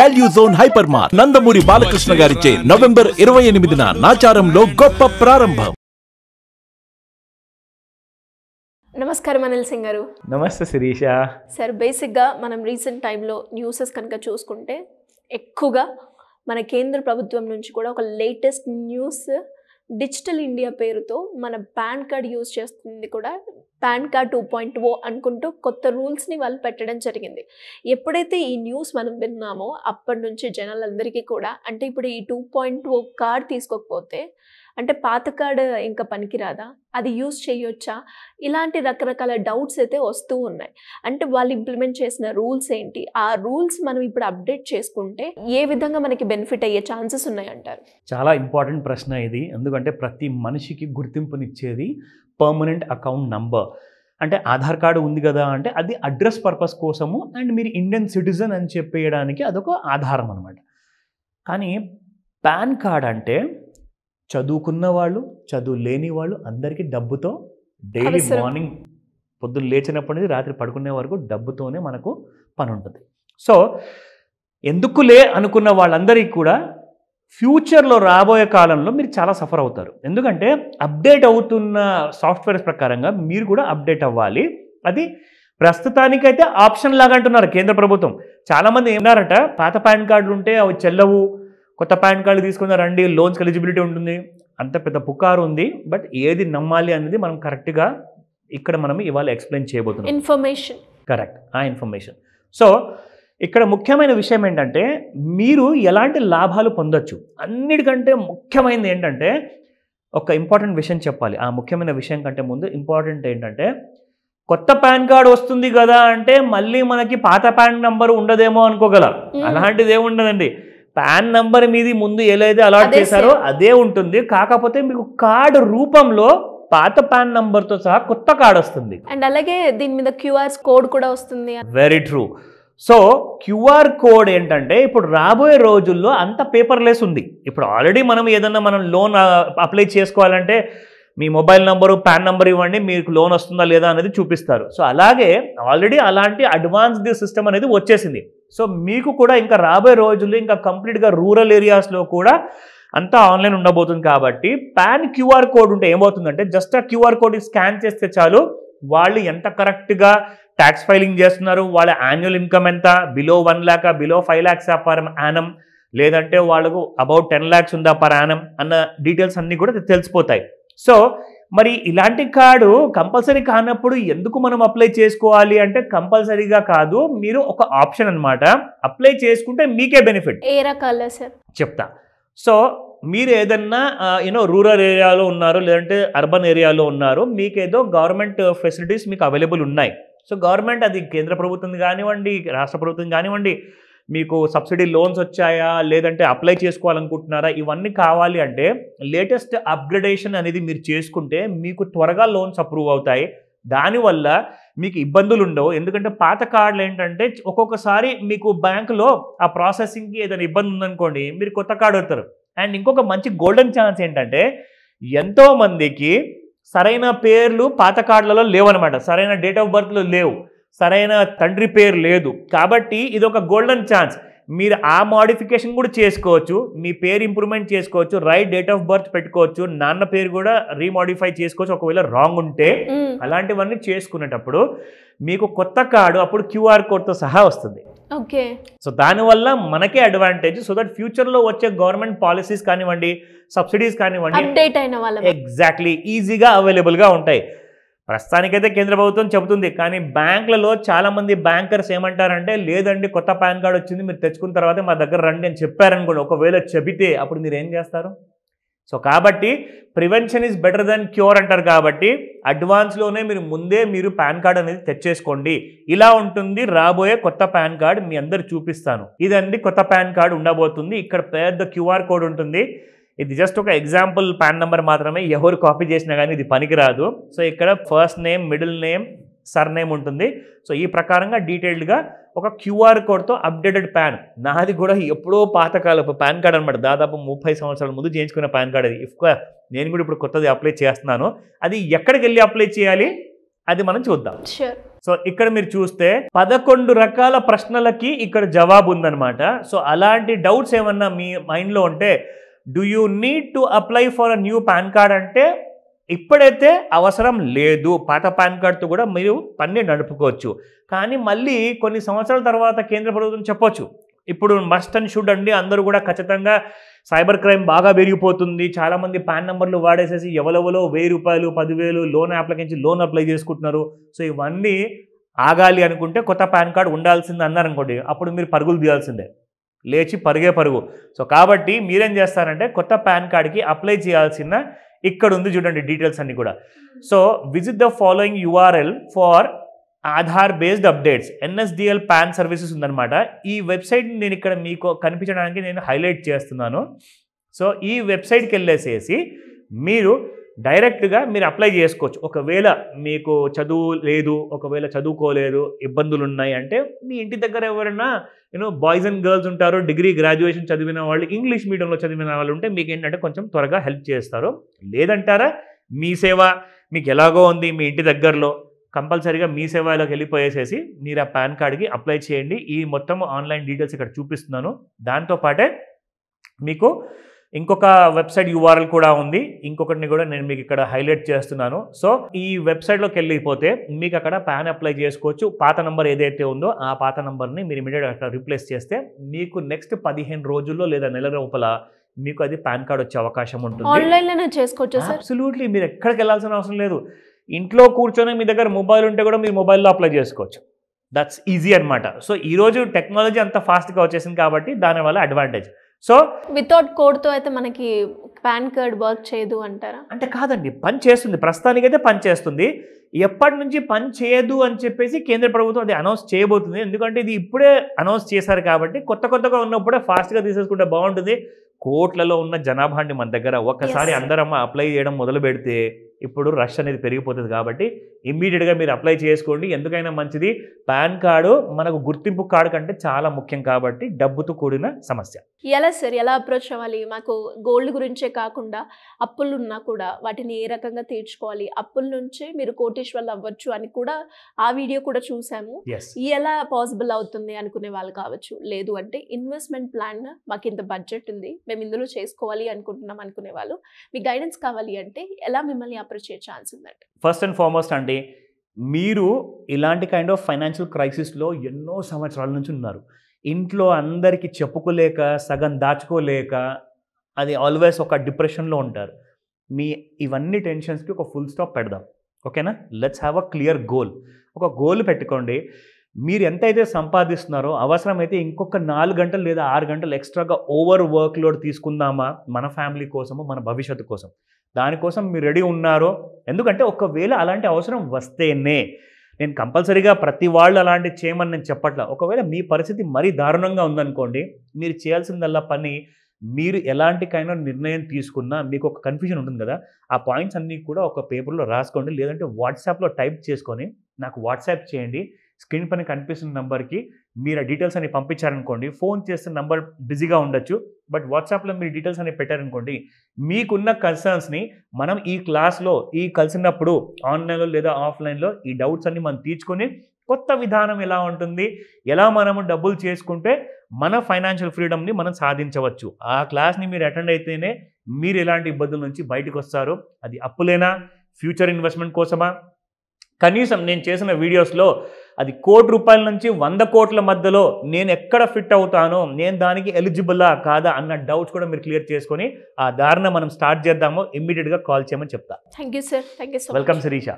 Value zone hyper mart Nandamuri Balakrishna గారిచే November 28న నాచారంలో గొప్ప ప్రారంభం. నమస్కారం అనిల్ సింగ్ గారు. నమస్తే శిరీష. సార్, బేసిక్గా మనం రీసెంట్ టైంలో న్యూసెస్ కనుక చూసుకుంటే ఎక్కువగా మన కేంద్ర ప్రభుత్వం నుంచి కూడా ఒక లేటెస్ట్ న్యూస్, డిజిటల్ ఇండియా పేరుతో మన పాన్ కార్డ్ యూజ్ చేస్తుంది కూడా పాన్ కార్డ్ 2.0 అనుకుంటూ కొత్త రూల్స్ని వాళ్ళు పెట్టడం జరిగింది. ఎప్పుడైతే ఈ న్యూస్ మనం విన్నామో అప్పటి నుంచి జనాలందరికీ కూడా అంటే ఇప్పుడు ఈ 2.0 కార్డ్ తీసుకోకపోతే అంటే పాత కార్డు ఇంకా పనికిరాదా, అది యూజ్ చేయొచ్చా, ఇలాంటి రకరకాల డౌట్స్ అయితే వస్తూ ఉన్నాయి. అంటే వాళ్ళు ఇంప్లిమెంట్ చేసిన రూల్స్ ఏంటి, ఆ రూల్స్ మనం ఇప్పుడు అప్డేట్ చేసుకుంటే ఏ విధంగా మనకి బెనిఫిట్ అయ్యే ఛాన్సెస్ ఉన్నాయంటారు? చాలా ఇంపార్టెంట్ ప్రశ్న ఇది. ఎందుకంటే ప్రతి మనిషికి గుర్తింపునిచ్చేది పర్మనెంట్ అకౌంట్ నంబర్. అంటే ఆధార్ కార్డు ఉంది కదా అంటే అది అడ్రస్ పర్పస్ కోసము అండ్ మీరు ఇండియన్ సిటిజన్ అని చెప్పేయడానికి అదొక ఆధారం అనమాట. కానీ పాన్ కార్డ్ అంటే చదువుకున్న వాళ్ళు, చదువు లేని వాళ్ళు అందరికీ డబ్బుతో డైలీ మార్నింగ్ పొద్దున్న లేచినప్పటి నుంచి రాత్రి పడుకునే వరకు డబ్బుతోనే మనకు పని ఉంటుంది. సో ఎందుకులే అనుకున్న వాళ్ళందరికీ కూడా ఫ్యూచర్లో రాబోయే కాలంలో మీరు చాలా సఫర్ అవుతారు. ఎందుకంటే అప్డేట్ అవుతున్న సాఫ్ట్వేర్స్ ప్రకారంగా మీరు కూడా అప్డేట్ అవ్వాలి. అది ప్రస్తుతానికైతే ఆప్షన్ లాగా అంటున్నారు కేంద్ర ప్రభుత్వం. చాలామంది ఏమన్నారట, పాత పాన్ కార్డులు ఉంటే అవి చెల్లవు, కొత్త పాన్ కార్డు తీసుకున్నారండి, లోన్స్ ఎలిజిబిలిటీ ఉంటుంది, అంత పెద్ద పుకారు ఉంది. బట్ ఏది నమ్మాలి అనేది మనం కరెక్ట్గా ఇక్కడ మనం ఇవాళ ఎక్స్ప్లెయిన్ చేయబోతున్నాం. ఇన్ఫర్మేషన్ కరెక్ట్, ఆ ఇన్ఫర్మేషన్. సో ఇక్కడ ముఖ్యమైన విషయం ఏంటంటే మీరు ఎలాంటి లాభాలు పొందొచ్చు. అన్నిటికంటే ముఖ్యమైనది ఏంటంటే ఒక ఇంపార్టెంట్ విషయం చెప్పాలి. ఆ ముఖ్యమైన విషయం కంటే ముందు ఇంపార్టెంట్ ఏంటంటే కొత్త పాన్ కార్డు వస్తుంది కదా అంటే మళ్ళీ మనకి పాత పాన్ నంబర్ ఉండదేమో అనుకోగల. అలాంటిది ఏముండదండి. పాన్ నంబర్ మీది ముందు ఏదైతే అలాట్ చేశారో అదే ఉంటుంది. కాకపోతే మీకు కార్డు రూపంలో పాత పాన్ నంబర్తో సహా కొత్త కార్డు వస్తుంది. అండ్ అలాగే దీని మీద క్యూఆర్ కోడ్ కూడా వస్తుంది. Very true. So QR code ఏంటంటే ఇప్పుడు రాబోయే రోజుల్లో అంత పేపర్లెస్ ఉంది. ఇప్పుడు ఆల్రెడీ మనం ఏదన్నా లోన్ అప్లై చేసుకోవాలంటే మీ మొబైల్ నంబరు, పాన్ నెంబర్ ఇవ్వండి, మీకు లోన్ వస్తుందా లేదా అనేది చూపిస్తారు. సో అలాగే ఆల్రెడీ అలాంటి అడ్వాన్స్డ్ సిస్టమ్ అనేది వచ్చేసింది. సో మీకు కూడా ఇంకా రాబోయే రోజుల్లో ఇంకా కంప్లీట్గా రూరల్ ఏరియాస్లో కూడా అంతా ఆన్లైన్ ఉండబోతుంది. కాబట్టి పాన్ క్యూఆర్ కోడ్ ఉంటే ఏమవుతుందంటే జస్ట్ ఆ క్యూఆర్ కోడ్ స్కాన్ చేస్తే చాలు వాళ్ళు ఎంత కరెక్ట్గా ట్యాక్స్ ఫైలింగ్ చేస్తున్నారు, వాళ్ళ యాన్యువల్ ఇన్కమ్ ఎంత, below 1 lakh, below 5 lakhs per annum, లేదంటే వాళ్ళకు అబౌట్ 10 lakhs ఉందా పర్ యానం అన్న డీటెయిల్స్ అన్నీ కూడా తెలిసిపోతాయి. సో మరి ఇలాంటి కార్డు కంపల్సరీ కానప్పుడు ఎందుకు మనం అప్లై చేసుకోవాలి అంటే కంపల్సరీగా కాదు, మీరు ఒక ఆప్షన్ అనమాట. అప్లై చేసుకుంటే మీకే బెనిఫిట్. ఏ రకాల సార్ చెప్తా. సో మీరు ఏదన్నా రూరల్ ఏరియాలో ఉన్నారు, లేదంటే అర్బన్ ఏరియాలో ఉన్నారు, మీకేదో గవర్నమెంట్ ఫెసిలిటీస్ మీకు అవైలబుల్ ఉన్నాయి. సో గవర్నమెంట్ అది కేంద్ర ప్రభుత్వం కానివ్వండి, రాష్ట్ర ప్రభుత్వం కానివ్వండి, మీకు సబ్సిడీ లోన్స్ వచ్చాయా, లేదంటే అప్లై చేసుకోవాలనుకుంటున్నారా, ఇవన్నీ కావాలి అంటే లేటెస్ట్ అప్గ్రేడేషన్ అనేది మీరు చేసుకుంటే మీకు త్వరగా లోన్స్ అప్రూవ్ అవుతాయి. దానివల్ల మీకు ఇబ్బందులు ఉండవు. ఎందుకంటే పాత కార్డులు ఏంటంటే ఒక్కొక్కసారి మీకు బ్యాంకులో ఆ ప్రాసెసింగ్కి ఏదైనా ఇబ్బంది ఉందనుకోండి, మీరు కొత్త కార్డు అవుతారు. అండ్ ఇంకొక మంచి గోల్డెన్ ఛాన్స్ ఏంటంటే ఎంతోమందికి సరైన పేర్లు పాత కార్డులలో లేవన్నమాట, సరైన డేట్ ఆఫ్ బర్త్లో లేవు, సరైన తండ్రి పేరు లేదు. కాబట్టి ఇది ఒక గోల్డెన్ ఛాన్స్. మీరు ఆ మోడిఫికేషన్ కూడా చేసుకోవచ్చు, మీ పేరు ఇంప్రూవ్మెంట్ చేసుకోవచ్చు, రైట్ డేట్ ఆఫ్ బర్త్ పెట్టుకోవచ్చు, నాన్న పేరు కూడా రీమోడిఫై చేసుకోవచ్చు ఒకవేళ రాంగ్ ఉంటే. అలాంటివన్నీ చేసుకునేటప్పుడు మీకు కొత్త కార్డు అప్పుడు క్యూఆర్ కోడ్తో సహా వస్తుంది. ఓకే. సో దానివల్ల మనకే అడ్వాంటేజ్. సో దట్ ఫ్యూచర్లో వచ్చే గవర్నమెంట్ పాలసీస్ కానివ్వండి, సబ్సిడీస్ కానివ్వండి, అప్డేట్ అయిన వాళ్ళ ఎగ్జాక్ట్లీ ఈజీగా అవైలబుల్గా ఉంటాయి. ప్రస్తుతానికైతే కేంద్ర ప్రభుత్వం చెబుతుంది. కానీ బ్యాంకులలో చాలామంది బ్యాంకర్స్ ఏమంటారంటే లేదండి కొత్త పాన్ కార్డు వచ్చింది, మీరు తెచ్చుకున్న తర్వాత మా దగ్గర రండి అని చెప్పారనుకోండి. ఒకవేళ చెబితే అప్పుడు మీరు ఏం చేస్తారు? సో కాబట్టి prevention is better than cure అంటారు. కాబట్టి అడ్వాన్స్లోనే మీరు పాన్ కార్డ్ అనేది తెచ్చేసుకోండి. ఇలా ఉంటుంది రాబోయే కొత్త పాన్ కార్డ్. మీ అందరు చూపిస్తాను. ఇదండి కొత్త పాన్ కార్డ్ ఉండబోతుంది. ఇక్కడ పెద్ద క్యూఆర్ కోడ్ ఉంటుంది. ఇది జస్ట్ ఒక ఎగ్జాంపుల్ పాన్ నెంబర్ మాత్రమే, ఎవరు కాపీ చేసినా కానీ ఇది పనికిరాదు. సో ఇక్కడ first name, middle name, sir name ఉంటుంది. సో ఈ ప్రకారంగా డీటెయిల్డ్గా ఒక క్యూఆర్ కోడ్తో అప్డేటెడ్ పాన్. నాది కూడా ఎప్పుడో పాతకాలపు పాన్ కార్డ్ అనమాట, దాదాపు 30 సంవత్సరాల ముందు చేయించుకున్న పాన్ కార్డ్ అది. నేను కూడా ఇప్పుడు కొత్తది అప్లై చేస్తున్నాను. అది ఎక్కడికి వెళ్ళి అప్లై చేయాలి అది మనం చూద్దాం. షూర్. సో ఇక్కడ మీరు చూస్తే 11 రకాల ప్రశ్నలకి ఇక్కడ జవాబు ఉందన్నమాట. సో అలాంటి డౌట్స్ ఏమన్నా మీ మైండ్లో ఉంటే do you need to apply for a new pan card అంటే ఇప్పుడైతే అవసరం లేదు. పాత పాన్ కార్డ్తో కూడా మీరు పని నడుపుకోవచ్చు. కానీ మళ్ళీ కొన్ని సంవత్సరాల తర్వాత కేంద్ర ప్రభుత్వం చెప్పొచ్చు, ఇప్పుడు మస్ట్ అండ్ షుడ్ అండి, అందరూ కూడా ఖచ్చితంగా సైబర్ క్రైమ్ బాగా పెరిగిపోతుంది, చాలామంది పాన్ నెంబర్లు వాడేసేసి ఎవరెవరో 1000 రూపాయలు 10,000 లోన్ అప్లికేషన్ లోన్ అప్లై చేసుకుంటున్నారు. సో ఇవన్నీ ఆగాలి అనుకుంటే కొత్త పాన్ కార్డ్ ఉండాల్సింది అన్నారనుకోండి, అప్పుడు మీరు పరుగులు తీయాల్సిందే, లేచి పరుగు. సో కాబట్టి మీరేం చేస్తారంటే కొత్త పాన్ కార్డ్కి అప్లై చేయాల్సిన ఇక్కడ ఉంది చూడండి డీటెయిల్స్ అన్నీ కూడా. So visit the following URL for Aadhaar based updates. NSDL pan services ఉందన్నమాట. ఈ వెబ్సైట్ నేను ఇక్కడ మీకు కనిపించడానికి నేను హైలైట్ చేస్తున్నాను. సో ఈ వెబ్సైట్కి వెళ్ళేసేసి మీరు డైరెక్ట్గా మీరు అప్లై చేసుకోవచ్చు. ఒకవేళ మీకు చదువు లేదు, ఒకవేళ చదువుకోలేదు, ఇబ్బందులు ఉన్నాయి అంటే మీ ఇంటి దగ్గర ఎవరైనా బాయ్స్ అండ్ గర్ల్స్ ఉంటారు, డిగ్రీ గ్రాడ్యుయేషన్ చదివిన వాళ్ళు, ఇంగ్లీష్ మీడియంలో చదివిన వాళ్ళు ఉంటే మీకు ఏంటంటే కొంచెం త్వరగా హెల్ప్ చేస్తారు. లేదంటారా మీ సేవ మీకు ఎలాగో ఉంది మీ ఇంటి దగ్గరలో, కంపల్సరీగా మీ సేవలోకి వెళ్ళిపోయేసేసి మీరు ఆ పాన్ కార్డ్కి అప్లై చేయండి. ఈ మొత్తం ఆన్లైన్ డీటెయిల్స్ ఇక్కడ చూపిస్తున్నాను. దాంతోపాటే మీకు ఇంకొక వెబ్సైట్ URL కూడా ఉంది, ఇంకొకటిని కూడా నేను మీకు ఇక్కడ హైలైట్ చేస్తున్నాను. సో ఈ వెబ్సైట్లోకి వెళ్ళిపోతే మీకు అక్కడ పాన్ అప్లై చేసుకోవచ్చు. పాత నంబర్ ఏదైతే ఉందో ఆ పాత నంబర్ని మీరు ఇమీడియట్గా అక్కడ రీప్లేస్ చేస్తే మీకు నెక్స్ట్ 15 రోజుల్లో లేదా నెల లోపల మీకు అది పాన్ కార్డ్ వచ్చే అవకాశం ఉంటుంది. ఆన్లైన్లోనే చేసుకోవచ్చు సార్. అబ్సల్యూట్లీ, మీరు ఎక్కడికి వెళ్ళాల్సిన అవసరం లేదు. ఇంట్లో కూర్చొని మీ దగ్గర మొబైల్ ఉంటే కూడా మీరు మొబైల్లో అప్లై చేసుకోవచ్చు. దట్స్ ఈజీ అనమాట. సో ఈరోజు టెక్నాలజీ అంత ఫాస్ట్గా వచ్చేసింది కాబట్టి దానివల్ల అడ్వాంటేజ్. సో వితౌట్ కోడ్తో అయితే మనకి పాన్ కార్డ్ వర్క్ చేయదు అంటారా? అంటే కాదండి, పని చేస్తుంది, ప్రస్తుతానికైతే పని చేస్తుంది. ఎప్పటి నుంచి పని చేయదు అని చెప్పేసి కేంద్ర ప్రభుత్వం అది అనౌన్స్ చేయబోతుంది. ఎందుకంటే ఇది ఇప్పుడే అనౌన్స్ చేశారు కాబట్టి కొత్తగా ఉన్నప్పుడే ఫాస్ట్గా తీసేసుకుంటే బాగుంటుంది. కోట్లలో ఉన్న జనాభా అండి మన దగ్గర. ఒక్కసారి అందరం అప్లై చేయడం మొదలు పెడితే ఇప్పుడు రష్ అనేది పెరిగిపోతుంది. కాబట్టి ఇమ్మీడియట్గా మీరు అప్లై చేసుకోండి. ఎందుకైనా మంచిది. పాన్ కార్డు మనకు గుర్తింపు కార్డు కంటే చాలా ముఖ్యం కాబట్టి డబ్బుతో కూడిన సమస్య. ఎలా సార్, ఎలా అప్రోచ్ అవ్వాలి? మాకు గోల్డ్ గురించే కాకుండా అప్పులు ఉన్నా కూడా వాటిని ఏ రకంగా తీర్చుకోవాలి, అప్పుల నుంచి మీరు కోటీశ్వర్లు అవ్వచ్చు అని కూడా ఆ వీడియో కూడా చూసాము. ఎలా పాసిబుల్ అవుతుంది అనుకునే వాళ్ళు కావచ్చు, లేదు అంటే ఇన్వెస్ట్మెంట్ ప్లాన్ మాకు ఇంత బడ్జెట్ ఉంది, మేము ఇందులో చేసుకోవాలి అనుకుంటున్నాం అనుకునే వాళ్ళు, మీ గైడెన్స్ కావాలి అంటే ఎలా మిమ్మల్ని అప్రోచ్ చేసే ఛాన్స్ ఉందంటే? ఫస్ట్ అండ్ ఫార్మోస్ట్ అండి, మీరు ఇలాంటి కైండ్ ఆఫ్ ఫైనాన్షియల్ క్రైసిస్లో ఎన్నో సంవత్సరాల నుంచి ఉన్నారు. ఇంట్లో అందరికీ చెప్పుకోలేక, సగం దాచుకోలేక, అది ఆల్వేస్ ఒక డిప్రెషన్లో ఉంటారు. మీ ఇవన్నీ టెన్షన్స్కి ఒక ఫుల్ స్టాప్ పెడదాం. ఓకేనా? Let's have a clear goal. ఒక గోల్ పెట్టుకోండి. మీరు ఎంతైతే సంపాదిస్తున్నారో అవసరమైతే ఇంకొక 4 గంటలు లేదా 6 గంటలు ఎక్స్ట్రాగా ఓవర్ వర్క్ లోడ్ తీసుకుందామా మన ఫ్యామిలీ కోసము, మన భవిష్యత్తు కోసం. దానికోసం మీరు రెడీ ఉన్నారో, ఎందుకంటే ఒకవేళ అలాంటి అవసరం వస్తేనే, నేను కంపల్సరీగా ప్రతి వాళ్ళు అలాంటి చేయమని నేను చెప్పట్లా. ఒకవేళ మీ పరిస్థితి మరీ దారుణంగా ఉందనుకోండి, మీరు చేయాల్సిందల్లా పని, మీరు ఎలాంటి కైనా నిర్ణయం తీసుకున్నా మీకు ఒక కన్ఫ్యూజన్ ఉంటుంది కదా, ఆ పాయింట్స్ అన్నీ కూడా ఒక పేపర్లో రాసుకోండి. లేదంటే వాట్సాప్లో టైప్ చేసుకొని నాకు వాట్సాప్ చేయండి. స్క్రీన్ పైన కనిపిస్తున్న నెంబర్కి మీరు ఆ డీటెయిల్స్ అని పంపించారనుకోండి. ఫోన్ చేస్తున్న నెంబర్ బిజీగా ఉండొచ్చు, బట్ వాట్సాప్లో మీరు డీటెయిల్స్ అని పెట్టారనుకోండి, మీకున్న కన్సర్న్స్ని మనం ఈ క్లాస్లో కలిసినప్పుడు ఆన్లైన్లో లేదా ఆఫ్లైన్లో ఈ డౌట్స్ అన్ని మనం తీర్చుకొని కొత్త విధానం ఎలా ఉంటుంది, ఎలా మనము డబ్బులు చేసుకుంటే మన ఫైనాన్షియల్ ఫ్రీడమ్ని మనం సాధించవచ్చు. ఆ క్లాస్ని మీరు అటెండ్ అయితేనే మీరు ఎలాంటి ఇబ్బందుల నుంచి బయటకు వస్తారు. అది అప్పులేనా, ఫ్యూచర్ ఇన్వెస్ట్మెంట్ కోసమా, కనీసం నేను చేసిన వీడియోస్లో అది ₹1,00,00,000 నుంచి 100 కోట్ల మధ్యలో నేను ఎక్కడ ఫిట్ అవుతానో, నేను దానికి ఎలిజిబుల్లా కాదా అన్న డౌట్స్ కూడా మీరు క్లియర్ చేసుకొని ఆ దారిన మనం స్టార్ట్ చేద్దాము. ఇమ్మీడియట్గా కాల్ చేయమని చెప్తా. Thank you sir. Thank you so much. Welcome Sirisha.